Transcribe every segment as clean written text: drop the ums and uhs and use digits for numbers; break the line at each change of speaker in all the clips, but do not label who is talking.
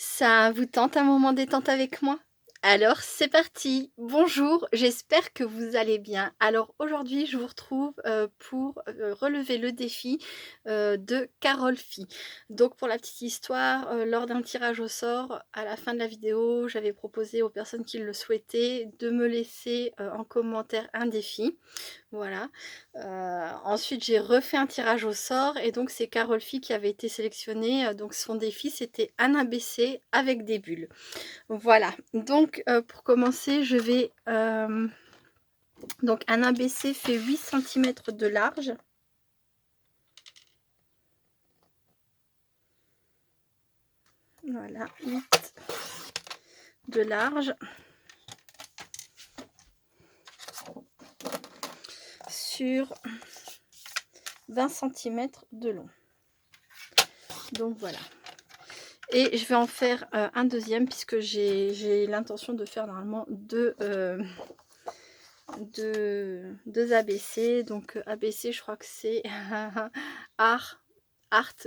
Ça vous tente un moment détente avec moi? Alors c'est parti! Bonjour, j'espère que vous allez bien. Alors aujourd'hui je vous retrouve, pour, relever le défi, de Carole Fi. Donc pour la petite histoire, lors d'un tirage au sort, à la fin de la vidéo, j'avais proposé aux personnes qui le souhaitaient de me laisser, en commentaire un défi. Voilà. Ensuite, j'ai refait un tirage au sort et donc c'est Carole Fi qui avait été sélectionnée, donc son défi, c'était un ABC avec des bulles. Voilà, donc pour commencer, je vais, donc un ABC fait 8 centimètres de large. Voilà, 8 de large sur 20 centimètres de long. Donc voilà. Et je vais en faire un deuxième puisque j'ai l'intention de faire normalement deux ABC. Donc ABC, je crois que c'est Art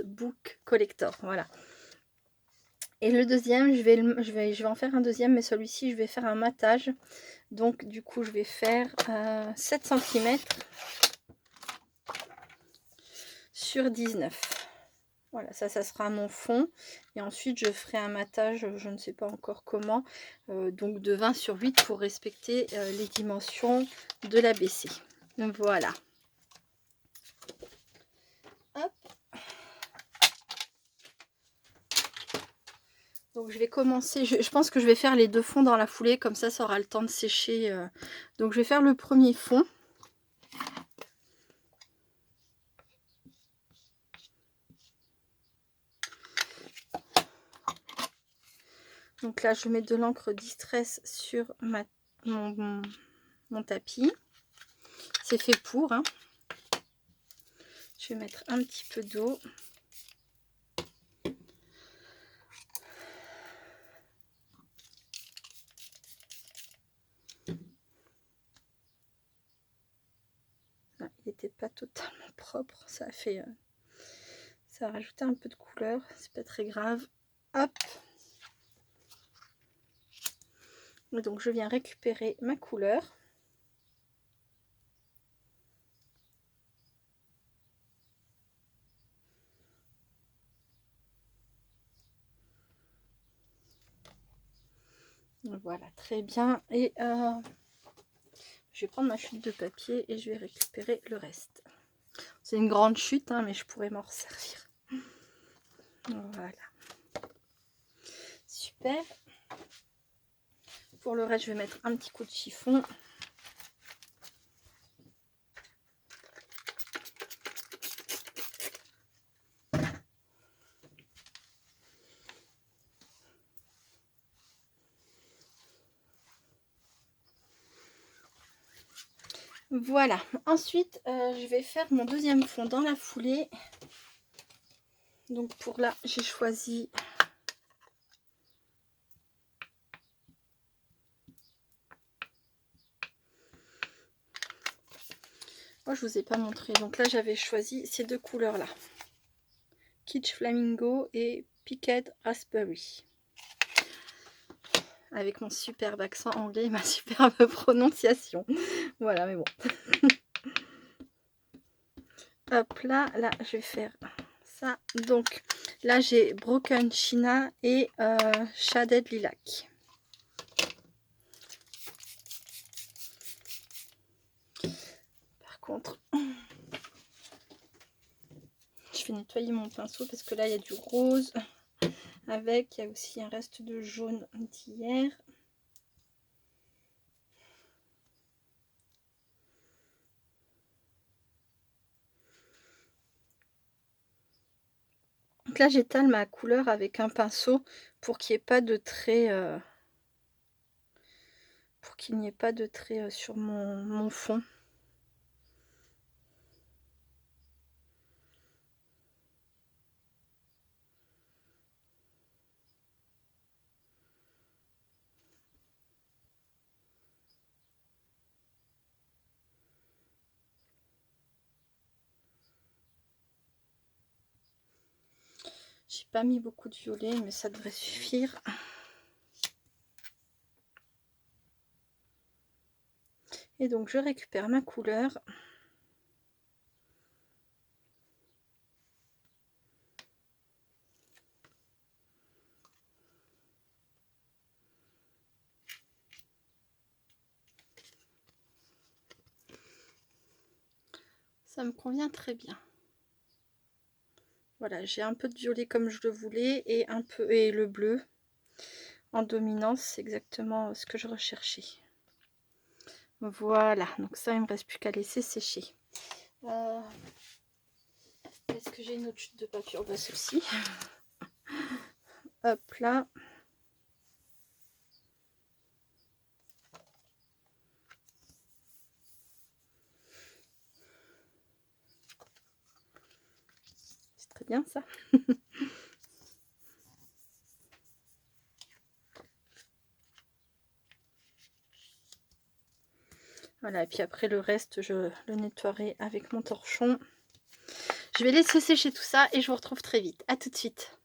Book Collector. Voilà. Et le deuxième, je vais en faire un deuxième, mais celui-ci, je vais faire un matage. Donc du coup, je vais faire 7 centimètres sur 19. Voilà, ça sera mon fond. Et ensuite, je ferai un matage, je ne sais pas encore comment, donc de 20 sur 8 pour respecter les dimensions de l'ABC. Voilà. Hop. Donc je vais commencer, je pense que je vais faire les deux fonds dans la foulée, comme ça aura le temps de sécher. Donc je vais faire le premier fond. Donc là, je mets de l'encre Distress sur mon tapis. C'est fait pour. Hein. Je vais mettre un petit peu d'eau. Ah, il n'était pas totalement propre. Ça a rajouté un peu de couleur. C'est pas très grave. Hop. Et donc je viens récupérer ma couleur. Voilà, très bien. Et je vais prendre ma chute de papier et je vais récupérer le reste. C'est une grande chute, hein, mais je pourrais m'en resservir. Voilà. Super. Pour le reste, je vais mettre un petit coup de chiffon. Voilà. Ensuite, je vais faire mon deuxième fond dans la foulée. Donc pour là, j'ai choisi je vous ai pas montré. Donc là, j'avais choisi ces deux couleurs là, Kitsch Flamingo et Piqued Raspberry, avec mon superbe accent anglais et ma superbe prononciation. Voilà, mais bon. Hop là, je vais faire ça. Donc là, j'ai Broken China et Shaded Lilac. Par contre, je vais nettoyer mon pinceau parce que là, il y a du rose avec, il y a aussi un reste de jaune d'hier. Donc là, j'étale ma couleur avec un pinceau pour qu'il n'y ait pas de trait, sur mon fond. J'ai pas mis beaucoup de violet, mais ça devrait suffire. Et donc je récupère ma couleur. Ça me convient très bien. Voilà, j'ai un peu de violet comme je le voulais et un peu et le bleu en dominance, c'est exactement ce que je recherchais. Voilà, donc ça il me reste plus qu'à laisser sécher. Est-ce que j'ai une autre chute de papillon? Bah ceci. Hop là. C'est très bien ça. Voilà, et puis après le reste, je le nettoierai avec mon torchon. Je vais laisser sécher tout ça et je vous retrouve très vite. À tout de suite.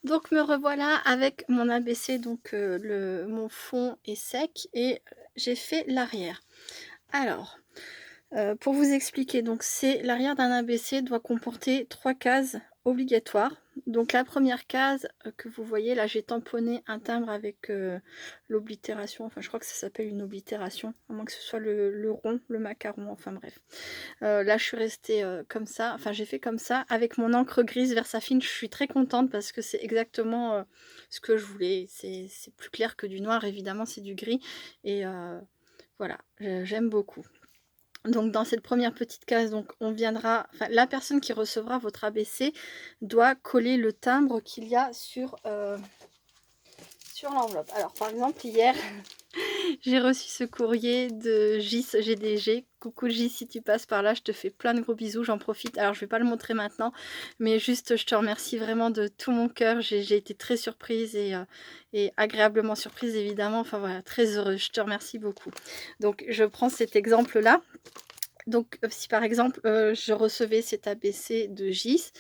Donc me revoilà avec mon ABC, donc mon fond est sec et j'ai fait l'arrière. Alors, pour vous expliquer, donc c'est l'arrière d'un ABC doit comporter 3 cases obligatoires. Donc la première case que vous voyez là, j'ai tamponné un timbre avec l'oblitération, enfin je crois que ça s'appelle une oblitération, à moins que ce soit le rond, le macaron, enfin bref. Là je suis restée comme ça, enfin j'ai fait comme ça, avec mon encre grise Versafine. Je suis très contente parce que c'est exactement ce que je voulais. C'est plus clair que du noir, évidemment c'est du gris. Et voilà, j'aime beaucoup. Donc dans cette première petite case, donc on viendra, enfin la personne qui recevra votre ABC doit coller le timbre qu'il y a sur l'enveloppe. Alors par exemple hier, j'ai reçu ce courrier de Gis GDG. Coucou Gis, si tu passes par là, je te fais plein de gros bisous, j'en profite. Alors je vais pas le montrer maintenant, mais juste je te remercie vraiment de tout mon cœur. J'ai été très surprise et agréablement surprise évidemment. Enfin voilà, très heureuse, je te remercie beaucoup. Donc je prends cet exemple là. Donc si par exemple je recevais cet ABC de Gis,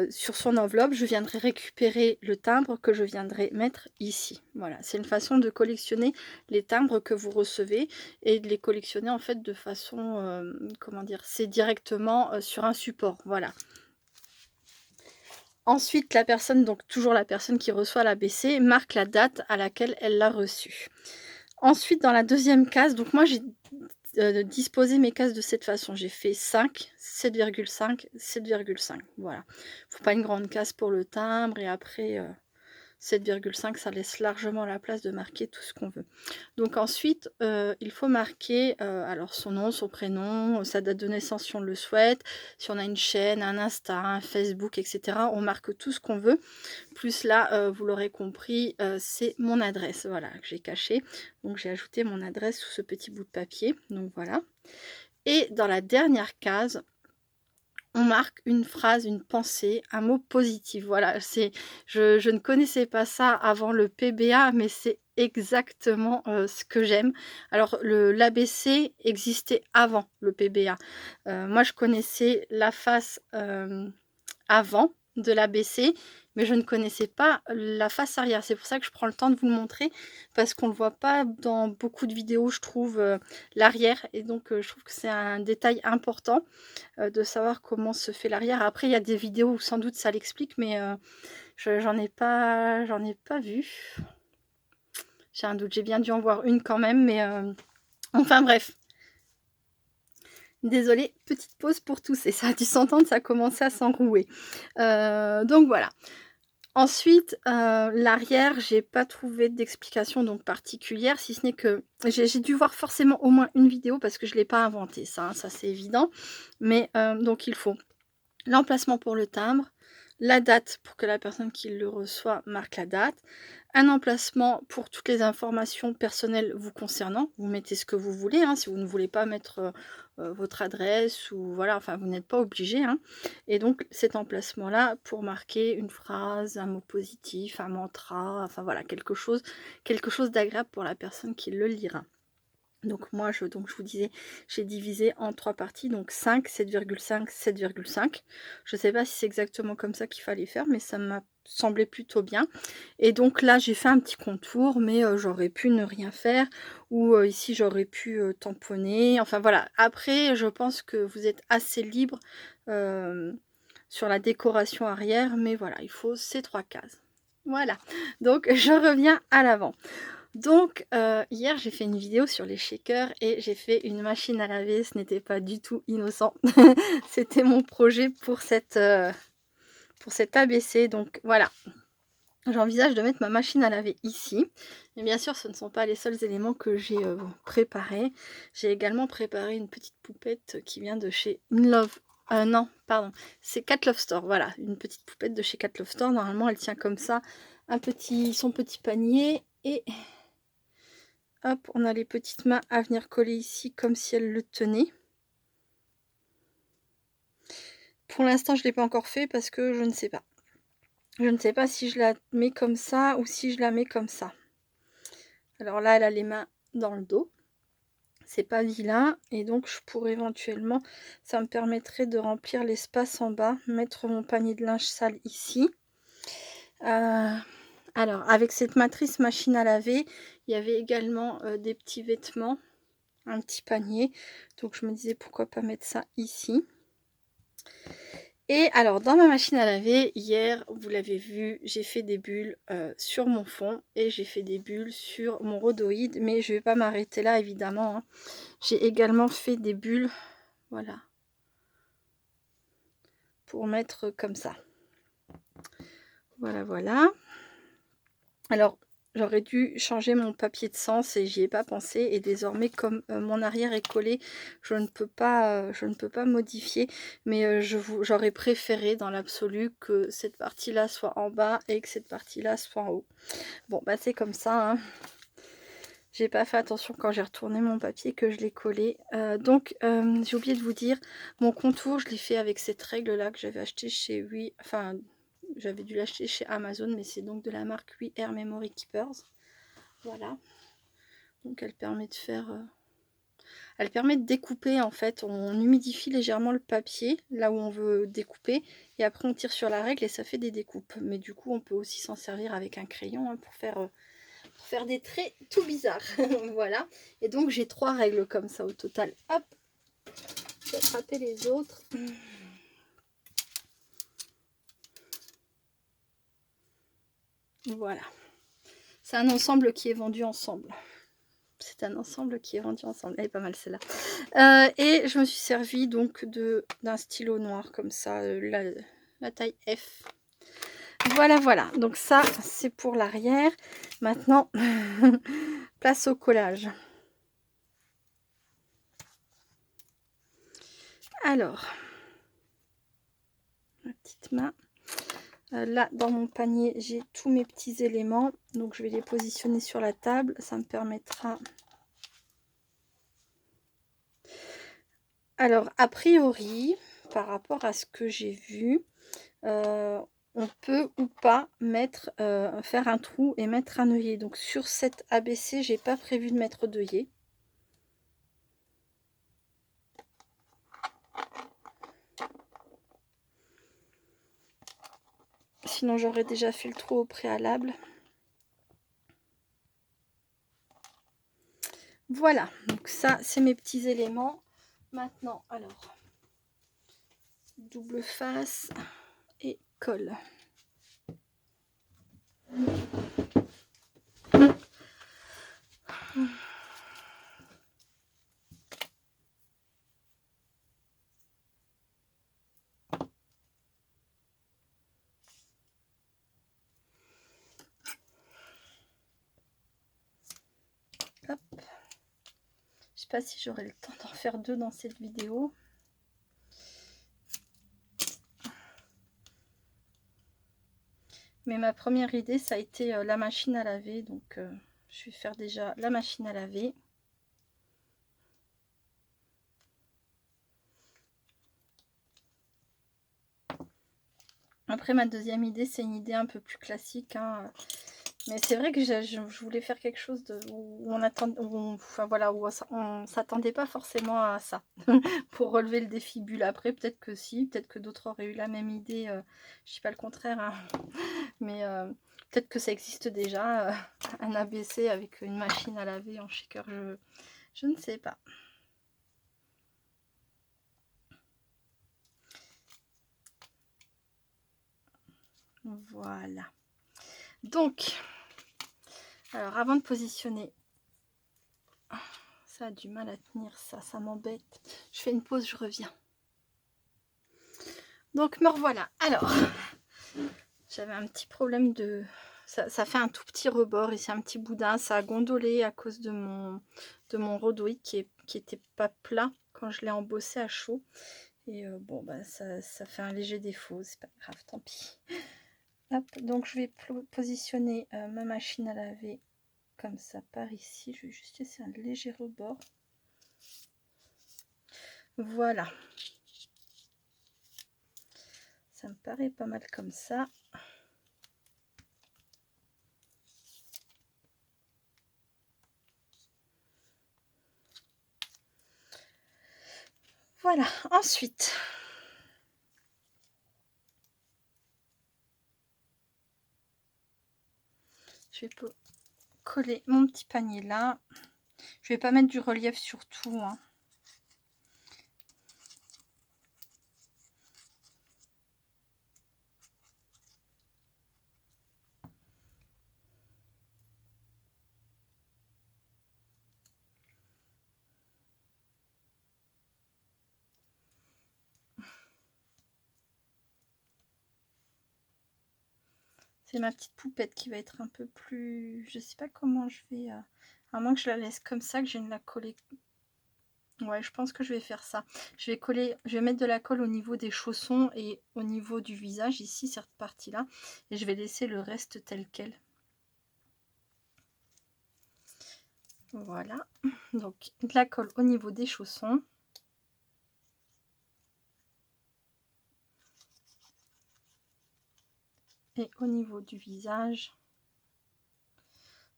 sur son enveloppe, je viendrai récupérer le timbre que je viendrai mettre ici. Voilà, c'est une façon de collectionner les timbres que vous recevez et de les collectionner en fait de façon, comment dire, c'est directement sur un support. Voilà. Ensuite, la personne, donc toujours la personne qui reçoit l'ABC, marque la date à laquelle elle l'a reçu. Ensuite, dans la deuxième case, donc moi j'ai disposer mes cases de cette façon. J'ai fait 5, 7,5, 7,5. Voilà. Faut pas une grande case pour le timbre et après 7,5, ça laisse largement la place de marquer tout ce qu'on veut. Donc ensuite, il faut marquer alors son nom, son prénom, sa date de naissance si on le souhaite, si on a une chaîne, un Insta, un Facebook, etc. On marque tout ce qu'on veut. Plus là, vous l'aurez compris, c'est mon adresse, voilà, que j'ai cachée. Donc j'ai ajouté mon adresse sous ce petit bout de papier. Donc voilà. Et dans la dernière case, on marque une phrase, une pensée, un mot positif. Voilà, je ne connaissais pas ça avant le PBA, mais c'est exactement ce que j'aime. Alors l'ABC existait avant le PBA. Moi, je connaissais la face avant de l'ABC, mais je ne connaissais pas la face arrière. C'est pour ça que je prends le temps de vous le montrer, parce qu'on ne le voit pas dans beaucoup de vidéos, je trouve, l'arrière. Et donc, je trouve que c'est un détail important de savoir comment se fait l'arrière. Après, il y a des vidéos où sans doute ça l'explique, mais j'en ai pas vu. J'ai un doute, j'ai bien dû en voir une quand même, mais enfin bref. Désolée, petite pause pour tousser. Ça a dû s'entendre, ça a commencé à s'enrouer. Donc voilà. Ensuite, l'arrière, j'ai pas trouvé d'explication donc particulière, si ce n'est que j'ai dû voir forcément au moins une vidéo parce que je l'ai pas inventé ça, hein, ça c'est évident. Mais donc il faut l'emplacement pour le timbre, la date pour que la personne qui le reçoit marque la date, un emplacement pour toutes les informations personnelles vous concernant. Vous mettez ce que vous voulez, hein, si vous ne voulez pas mettre votre adresse ou voilà, enfin vous n'êtes pas obligé. Hein. Et donc cet emplacement-là pour marquer une phrase, un mot positif, un mantra, enfin voilà, quelque chose d'agréable pour la personne qui le lira. Donc moi, je vous disais, j'ai divisé en 3 parties, donc 5, 7,5, 7,5. Je ne sais pas si c'est exactement comme ça qu'il fallait faire, mais ça m'a semblé plutôt bien. Et donc là, j'ai fait un petit contour, mais j'aurais pu ne rien faire, ou ici, j'aurais pu tamponner. Enfin voilà, après, je pense que vous êtes assez libre sur la décoration arrière, mais voilà, il faut ces 3 cases. Voilà, donc je reviens à l'avant. Donc hier j'ai fait une vidéo sur les shakers et j'ai fait une machine à laver, ce n'était pas du tout innocent. C'était mon projet pour cet ABC, donc voilà. J'envisage de mettre ma machine à laver ici. Mais bien sûr ce ne sont pas les seuls éléments que j'ai préparés. J'ai également préparé une petite poupette qui vient de chez Inlove. Non, pardon, c'est Cat Love Store, voilà, une petite poupette de chez Cat Love Store. Normalement elle tient comme ça, son petit panier et... Hop, on a les petites mains à venir coller ici comme si elles le tenaient. Pour l'instant, je ne l'ai pas encore fait parce que je ne sais pas. Je ne sais pas si je la mets comme ça ou si je la mets comme ça. Alors là, elle a les mains dans le dos. C'est pas vilain. Et donc, je pourrais éventuellement, ça me permettrait de remplir l'espace en bas. Mettre mon panier de linge sale ici. Alors, avec cette matrice machine à laver, il y avait également des petits vêtements. Un petit panier. Donc, je me disais pourquoi pas mettre ça ici. Et alors dans ma machine à laver, hier, vous l'avez vu, j'ai fait des bulles sur mon fond et j'ai fait des bulles sur mon rhodoïde, mais je ne vais pas m'arrêter là évidemment, hein. J'ai également fait des bulles, voilà, pour mettre comme ça. Voilà, voilà. Alors, j'aurais dû changer mon papier de sens et j'y ai pas pensé. Et désormais, comme mon arrière est collé, je ne peux pas modifier. Mais j'aurais préféré dans l'absolu que cette partie-là soit en bas et que cette partie-là soit en haut. Bon, bah c'est comme ça, hein. J'ai pas fait attention quand j'ai retourné mon papier que je l'ai collé. Donc, j'ai oublié de vous dire, mon contour, je l'ai fait avec cette règle-là que j'avais acheté chez j'avais dû l'acheter chez Amazon, mais c'est donc de la marque 8R Memory Keepers. Voilà. Donc elle permet de faire... Elle permet de découper en fait. On humidifie légèrement le papier, là où on veut découper. Et après on tire sur la règle et ça fait des découpes. Mais du coup on peut aussi s'en servir avec un crayon hein, pour faire des traits tout bizarres. Voilà. Et donc j'ai 3 règles comme ça au total. Hop. Je vais attraper les autres. Voilà. C'est un ensemble qui est vendu ensemble. C'est un ensemble qui est vendu ensemble. Elle est pas mal celle-là. Et je me suis servi donc d'un stylo noir comme ça, la taille F. Voilà, voilà. Donc ça, c'est pour l'arrière. Maintenant, place au collage. Alors, ma petite main. Là, dans mon panier, j'ai tous mes petits éléments. Donc, je vais les positionner sur la table. Ça me permettra... Alors, a priori, par rapport à ce que j'ai vu, on peut ou pas mettre, faire un trou et mettre un œillet. Donc, sur cette ABC, j'ai pas prévu de mettre d'œillet. Sinon, j'aurais déjà fait le trou au préalable. Voilà, donc ça, c'est mes petits éléments. Maintenant, alors, double face et colle. Hop. Je sais pas si j'aurai le temps d'en faire 2 dans cette vidéo. Mais ma première idée, ça a été la machine à laver. Donc, je vais faire déjà la machine à laver. Après, ma deuxième idée, c'est une idée un peu plus classique, hein. Mais c'est vrai que je voulais faire quelque chose où on attend, enfin voilà, où on s'attendait pas forcément à ça pour relever le défi bulle. Après, peut-être que si, peut-être que d'autres auraient eu la même idée. Je dis pas le contraire, hein, mais peut-être que ça existe déjà, un ABC avec une machine à laver en shaker. Je ne sais pas. Voilà. Donc, alors avant de positionner, ça a du mal à tenir, ça m'embête. Je fais une pause, je reviens. Donc me revoilà. Alors, j'avais un petit problème de... Ça fait un tout petit rebord ici, un petit boudin. Ça a gondolé à cause de mon rhodoïde qui était pas plat quand je l'ai embossé à chaud. Et bon, bah, ça fait un léger défaut. C'est pas grave, tant pis. Hop, donc je vais positionner ma machine à laver comme ça par ici. Je vais juste laisser un léger rebord. Voilà. Ça me paraît pas mal comme ça. Voilà, ensuite, je vais coller mon petit panier là. Je vais pas mettre du relief sur tout, hein. C'est ma petite poupette qui va être un peu plus... Je sais pas comment je vais... À moins que je la laisse comme ça, que je vienne la coller. Ouais, je pense que je vais faire ça. Je vais mettre de la colle au niveau des chaussons et au niveau du visage, ici, cette partie-là. Et je vais laisser le reste tel quel. Voilà. Donc, de la colle au niveau des chaussons. Et au niveau du visage.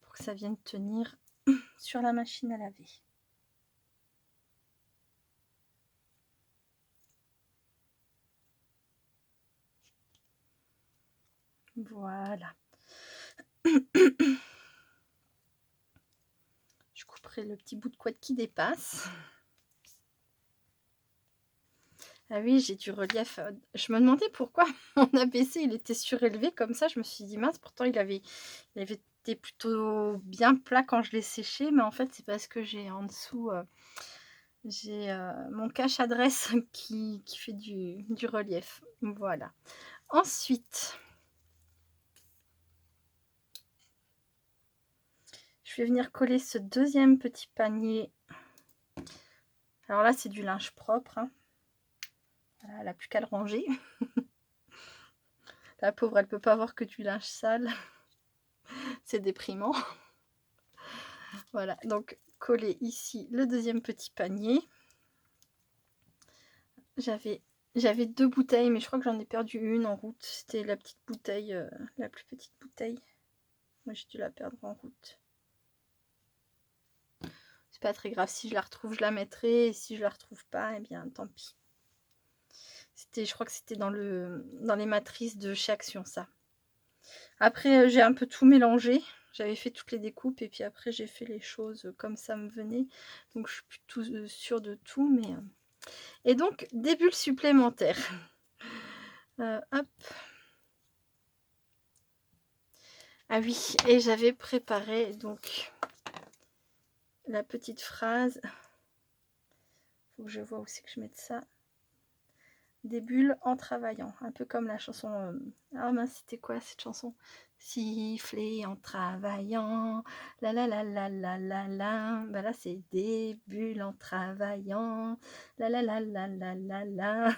Pour que ça vienne tenir sur la machine à laver. Voilà. Je couperai le petit bout de couette qui dépasse. Ah oui, j'ai du relief. Je me demandais pourquoi mon ABC il était surélevé comme ça. Je me suis dit mince, pourtant il avait été plutôt bien plat quand je l'ai séché, mais en fait c'est parce que j'ai en dessous j'ai mon cache-adresse qui fait du relief. Voilà. Ensuite, je vais venir coller ce deuxième petit panier. Alors là, c'est du linge propre, hein. Voilà, elle n'a plus qu'à le ranger. La pauvre, elle peut pas voir que du linge sale. C'est déprimant. Voilà, donc coller ici le deuxième petit panier. J'avais 2 bouteilles, mais je crois que j'en ai perdu une en route. C'était la petite bouteille, la plus petite bouteille. Moi, j'ai dû la perdre en route. C'est pas très grave, si je la retrouve, je la mettrai. Et si je la retrouve pas, eh bien, tant pis. Je crois que c'était dans les matrices de chez Action, ça. Après, j'ai un peu tout mélangé. J'avais fait toutes les découpes et puis après, j'ai fait les choses comme ça me venait. Donc, je suis plus tout, sûre de tout, mais... Et donc, des bulles supplémentaires. Hop. Ah oui, et j'avais préparé donc la petite phrase. Faut que je vois où c'est que je mette ça. Des bulles en travaillant. Un peu comme la chanson... Ah mince, c'était quoi cette chanson? Siffler en travaillant. La la la la la la la. Bah là, c'est des bulles en travaillant. La la la la la la la.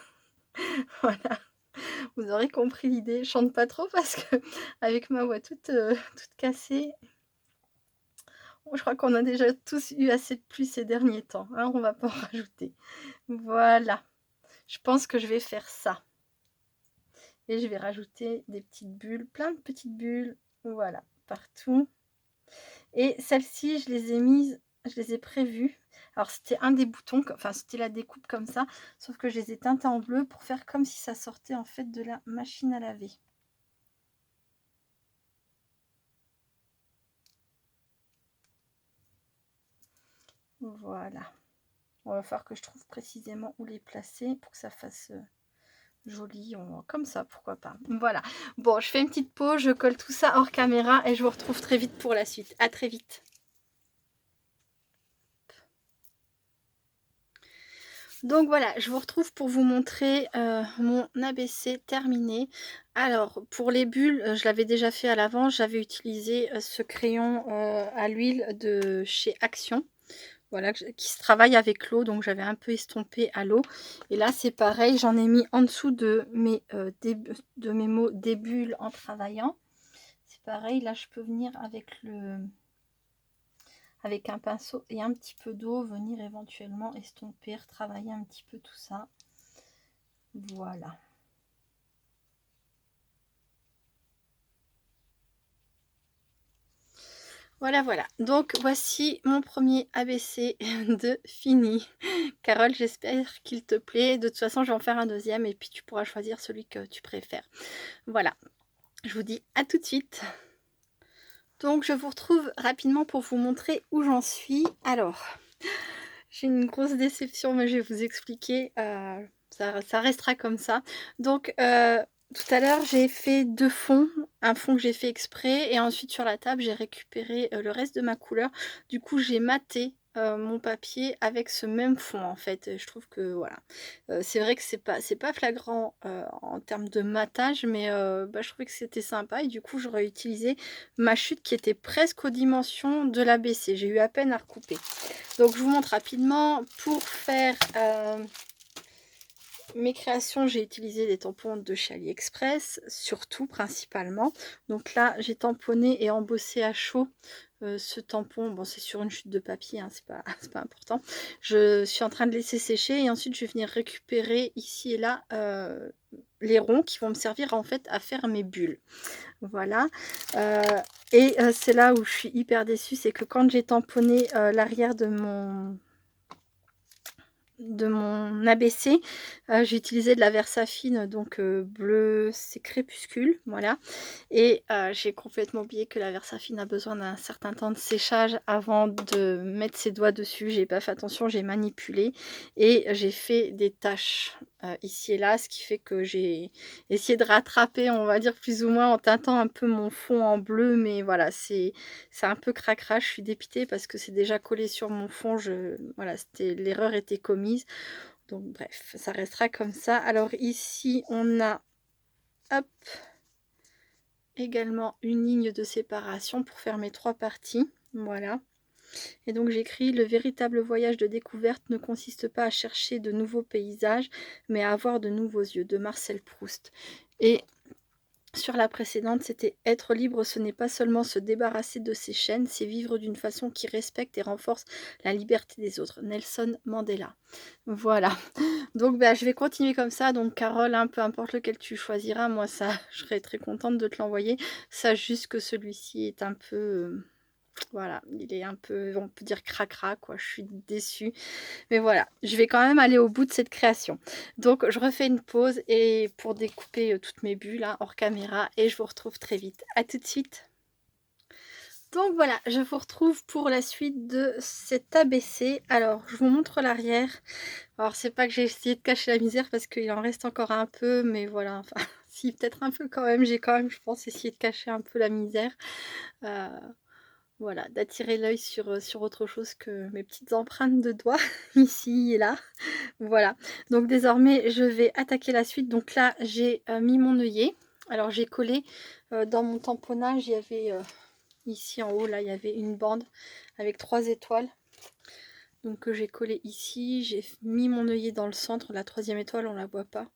Voilà. Vous aurez compris l'idée. Je chante pas trop parce que avec ma voix toute cassée, je crois qu'on a déjà tous eu assez de pluie ces derniers temps. Hein, on va pas en rajouter. Voilà. Je pense que je vais faire ça. Et je vais rajouter des petites bulles, plein de petites bulles. Voilà. partout. Et celles-ci, je les ai mises, je les ai prévues. Alors c'était un des boutons, enfin c'était la découpe comme ça, sauf que je les ai teintées en bleu pour faire comme si ça sortait en fait de la machine à laver. Voilà. On va falloir que je trouve précisément où les placer pour que ça fasse joli, comme ça, pourquoi pas. Voilà. Bon, je fais une petite pause, je colle tout ça hors caméra et je vous retrouve très vite pour la suite. À très vite. Donc voilà, je vous retrouve pour vous montrer mon ABC terminé. Alors pour les bulles, je l'avais déjà fait à l'avant, j'avais utilisé ce crayon à l'huile de chez Action. Voilà, qui se travaille avec l'eau, donc j'avais un peu estompé à l'eau. Et là c'est pareil, j'en ai mis en dessous de mes mots des bulles en travaillant. C'est pareil, là je peux venir avec un pinceau et un petit peu d'eau, venir éventuellement estomper, retravailler un petit peu tout ça. Voilà. Voilà, voilà. Donc, voici mon premier ABC de fini. Carole, j'espère qu'il te plaît. De toute façon, je vais en faire un deuxième et puis tu pourras choisir celui que tu préfères. Voilà. Je vous dis à tout de suite. Donc, je vous retrouve rapidement pour vous montrer où j'en suis. Alors, j'ai une grosse déception, mais je vais vous expliquer. Ça restera comme ça. Donc, tout à l'heure, j'ai fait deux fonds. Un fond que j'ai fait exprès. Et ensuite, sur la table, j'ai récupéré le reste de ma couleur. Du coup, j'ai maté mon papier avec ce même fond, en fait. Et je trouve que, voilà. C'est vrai que c'est pas flagrant en termes de matage. Mais je trouvais que c'était sympa. Et du coup, j'aurais utilisé ma chute qui était presque aux dimensions de l'ABC. J'ai eu à peine à recouper. Donc, je vous montre rapidement. Pour faire... mes créations, j'ai utilisé des tampons de chez AliExpress, surtout principalement. Donc là, j'ai tamponné et embossé à chaud ce tampon. Bon, c'est sur une chute de papier, hein, c'est pas, pas important. Je suis en train de laisser sécher et ensuite je vais venir récupérer ici et là les ronds qui vont me servir en fait à faire mes bulles. Voilà. C'est là où je suis hyper déçue, c'est que quand j'ai tamponné l'arrière de mon ABC, j'ai utilisé de la Versafine, donc bleu, c'est crépuscule, voilà. Et j'ai complètement oublié que la Versafine a besoin d'un certain temps de séchage avant de mettre ses doigts dessus. J'ai pas fait attention, j'ai manipulé et j'ai fait des taches ici et là, ce qui fait que j'ai essayé de rattraper, on va dire plus ou moins en teintant un peu mon fond en bleu, mais voilà, c'est un peu cracra. Je suis dépitée parce que c'est déjà collé sur mon fond. Voilà, l'erreur était commise. Donc bref, ça restera comme ça. Alors ici, on a hop, également une ligne de séparation pour faire mes trois parties. Voilà. Et donc j'écris: le véritable voyage de découverte ne consiste pas à chercher de nouveaux paysages, mais à avoir de nouveaux yeux, de Marcel Proust. Et sur la précédente, c'était: être libre, ce n'est pas seulement se débarrasser de ses chaînes, c'est vivre d'une façon qui respecte et renforce la liberté des autres. Nelson Mandela. Voilà. Donc je vais continuer comme ça. Donc Carole, hein, peu importe lequel tu choisiras, moi ça, je serais très contente de te l'envoyer. Sache juste que celui-ci est un peu... voilà, il est un peu, on peut dire cracra, quoi. Je suis déçue. Mais voilà, je vais quand même aller au bout de cette création. Donc, je refais une pause et pour découper toutes mes bulles hein, hors caméra et je vous retrouve très vite. À tout de suite. Donc voilà, je vous retrouve pour la suite de cet ABC. Alors, je vous montre l'arrière. Alors, c'est pas que j'ai essayé de cacher la misère parce qu'il en reste encore un peu, mais voilà, enfin, si, peut-être un peu quand même. J'ai quand même, je pense, essayé de cacher un peu la misère. Euh, Voilà, d'attirer l'œil sur autre chose que mes petites empreintes de doigts, ici et là. Voilà, donc désormais, je vais attaquer la suite. Donc là, j'ai mis mon œillet. Alors, j'ai collé dans mon tamponnage, il y avait ici en haut, là, il y avait une bande avec 3 étoiles. Donc, que j'ai collé ici. J'ai mis mon œillet dans le centre. La 3e étoile, on la voit pas.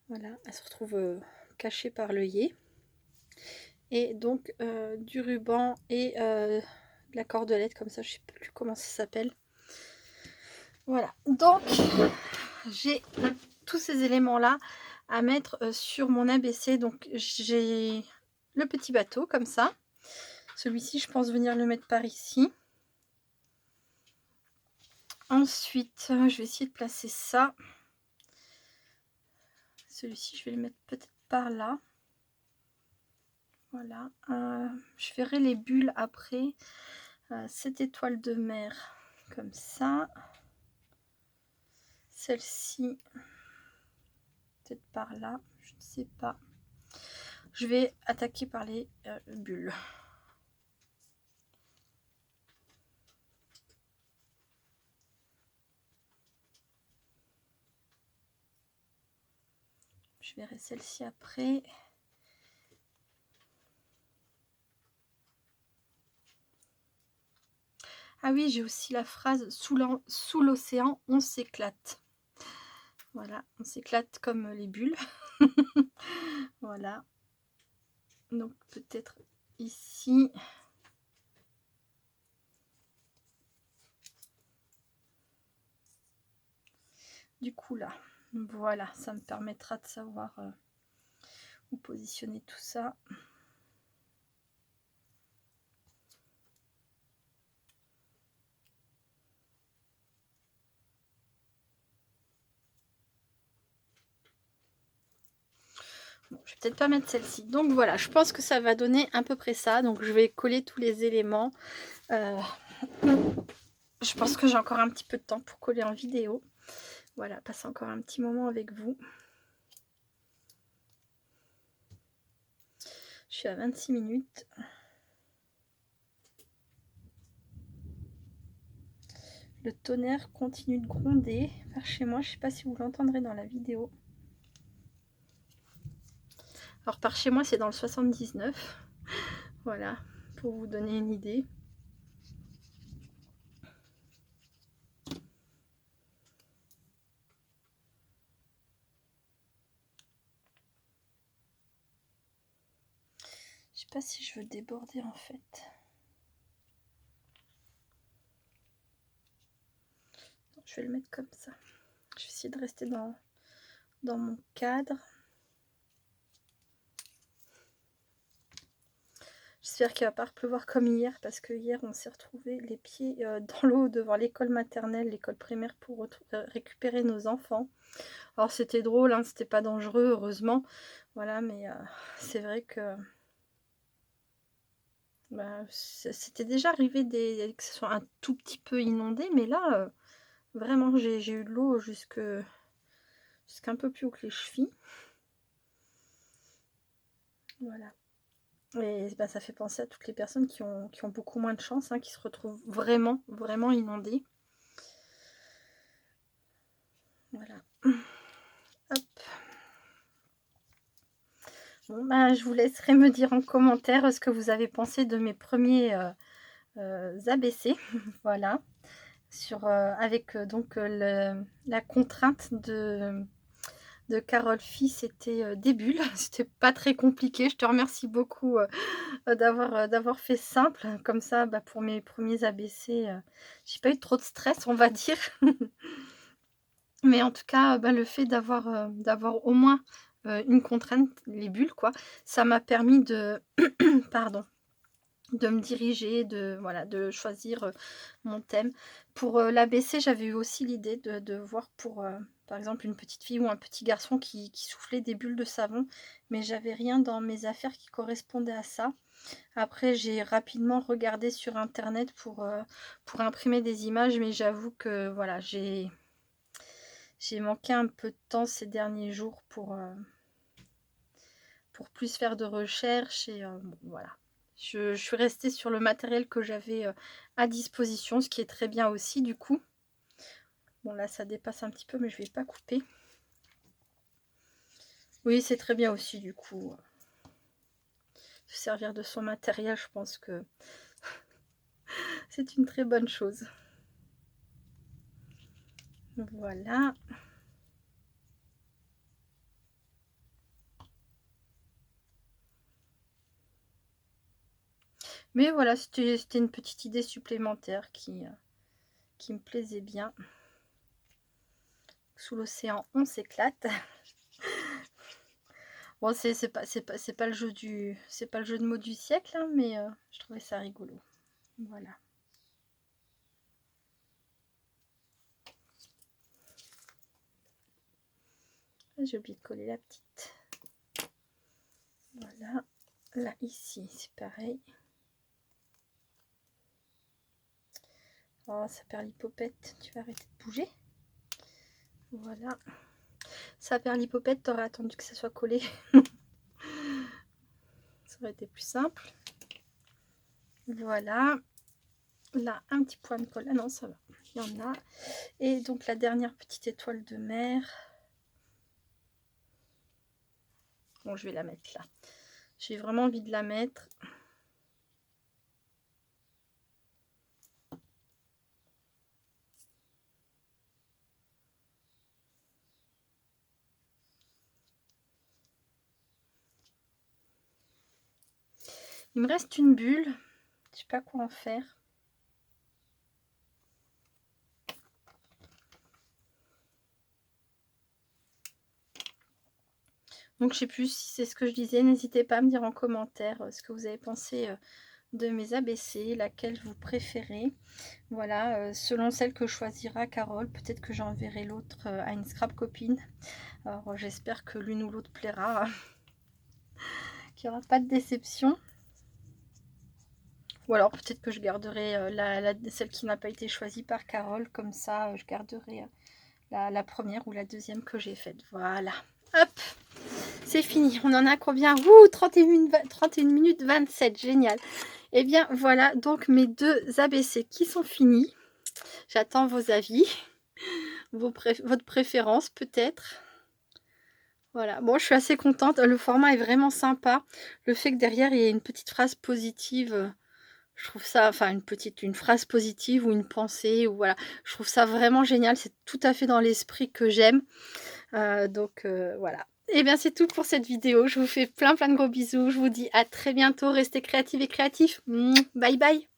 Voilà, elle se retrouve cachée par l'œillet. Et donc du ruban et de la cordelette comme ça, je sais plus comment ça s'appelle. Voilà, donc j'ai tous ces éléments là à mettre sur mon ABC. Donc j'ai le petit bateau comme ça, Celui-ci, je pense venir le mettre par ici. Ensuite, je vais essayer de placer ça. Celui-ci, je vais le mettre peut-être par là. Voilà. Je verrai les bulles après. Cette étoile de mer, comme ça. Celle-ci, peut-être par là. Je ne sais pas. Je vais attaquer par les bulles. Je verrai celle-ci après. Ah oui, j'ai aussi la phrase sous l'océan, on s'éclate. Voilà, on s'éclate comme les bulles. Voilà. Donc peut-être ici. Du coup là, voilà, ça me permettra de savoir où positionner tout ça. Bon, je vais peut-être pas mettre celle-ci. Donc voilà, je pense que ça va donner à peu près ça. Donc je vais coller tous les éléments. Je pense que j'ai encore un petit peu de temps pour coller en vidéo. Voilà, passer encore un petit moment avec vous. Je suis à 26 minutes. Le tonnerre continue de gronder vers chez moi. Je ne sais pas si vous l'entendrez dans la vidéo. Alors par chez moi, c'est dans le 79. Voilà, pour vous donner une idée. Je sais pas si je veux déborder en fait. Je vais le mettre comme ça. Je vais essayer de rester dans mon cadre. J'espère qu'il va pas pleuvoir comme hier, parce que hier on s'est retrouvé les pieds dans l'eau devant l'école maternelle, l'école primaire, pour récupérer nos enfants. Alors c'était drôle, hein, c'était pas dangereux heureusement, voilà, mais c'est vrai que bah, c'était déjà arrivé que ce soit un tout petit peu inondé, mais là vraiment j'ai eu de l'eau jusqu'un peu plus haut que les chevilles. Voilà. Et bah, ça fait penser à toutes les personnes qui ont beaucoup moins de chance, hein, qui se retrouvent vraiment, vraiment inondées. Voilà. Hop. Bon, bah, je vous laisserai me dire en commentaire ce que vous avez pensé de mes premiers ABC. Voilà. Avec donc la contrainte de Carole Fils, c'était des bulles. C'était pas très compliqué. Je te remercie beaucoup d'avoir fait simple. Comme ça, bah, pour mes premiers ABC, j'ai pas eu trop de stress, on va dire. Mais en tout cas, bah, le fait d'avoir au moins une contrainte, les bulles, quoi, ça m'a permis de pardon, de me diriger, voilà, de choisir mon thème. Pour l'ABC, j'avais eu aussi l'idée de voir pour, par exemple, une petite fille ou un petit garçon qui soufflait des bulles de savon, mais j'avais rien dans mes affaires qui correspondait à ça. Après, j'ai rapidement regardé sur internet pour imprimer des images, mais j'avoue que voilà, j'ai manqué un peu de temps ces derniers jours pour plus faire de recherches et bon, voilà. Je suis restée sur le matériel que j'avais à disposition, ce qui est très bien aussi du coup. Bon là ça dépasse un petit peu mais je vais pas couper. Oui, c'est très bien aussi du coup. Se servir de son matériel, je pense que c'est une très bonne chose. Voilà. Mais voilà, c'était une petite idée supplémentaire qui me plaisait bien. Sous l'océan, on s'éclate. Bon, c'est pas le jeu c'est pas le jeu de mots du siècle, hein, mais je trouvais ça rigolo. Voilà. J'ai oublié de coller la petite. Voilà. Là, ici, c'est pareil. Oh, ça perd l'hypopète. Tu vas arrêter de bouger. Voilà. Ça perd l'hypopète, t'aurais attendu que ça soit collé. Ça aurait été plus simple. Voilà. Là, un petit point de colle. Ah non, ça va. Il y en a. Et donc, la dernière petite étoile de mer. Bon, je vais la mettre là. J'ai vraiment envie de la mettre. Il me reste une bulle. Je sais pas quoi en faire. Donc je sais plus si c'est ce que je disais. N'hésitez pas à me dire en commentaire ce que vous avez pensé de mes ABC, laquelle vous préférez. Voilà, selon celle que choisira Carole, peut-être que j'enverrai l'autre à une scrap copine. Alors j'espère que l'une ou l'autre plaira, qu'il n'y aura pas de déception. Ou alors peut-être que je garderai celle qui n'a pas été choisie par Carole, comme ça je garderai la première ou la deuxième que j'ai faite. Voilà, hop, c'est fini. On en a combien? Ouh, 31 minutes 27, génial. Et bien voilà, donc mes deux ABC qui sont finis. J'attends vos avis, votre préférence peut-être. Voilà, bon, je suis assez contente. Le format est vraiment sympa. Le fait que derrière, il y ait une petite phrase positive, je trouve ça, enfin une phrase positive ou une pensée, ou voilà. Je trouve ça vraiment génial. C'est tout à fait dans l'esprit que j'aime. Donc, voilà. Et bien, c'est tout pour cette vidéo. Je vous fais plein de gros bisous. Je vous dis à très bientôt. Restez créatifs et créatifs. Bye bye.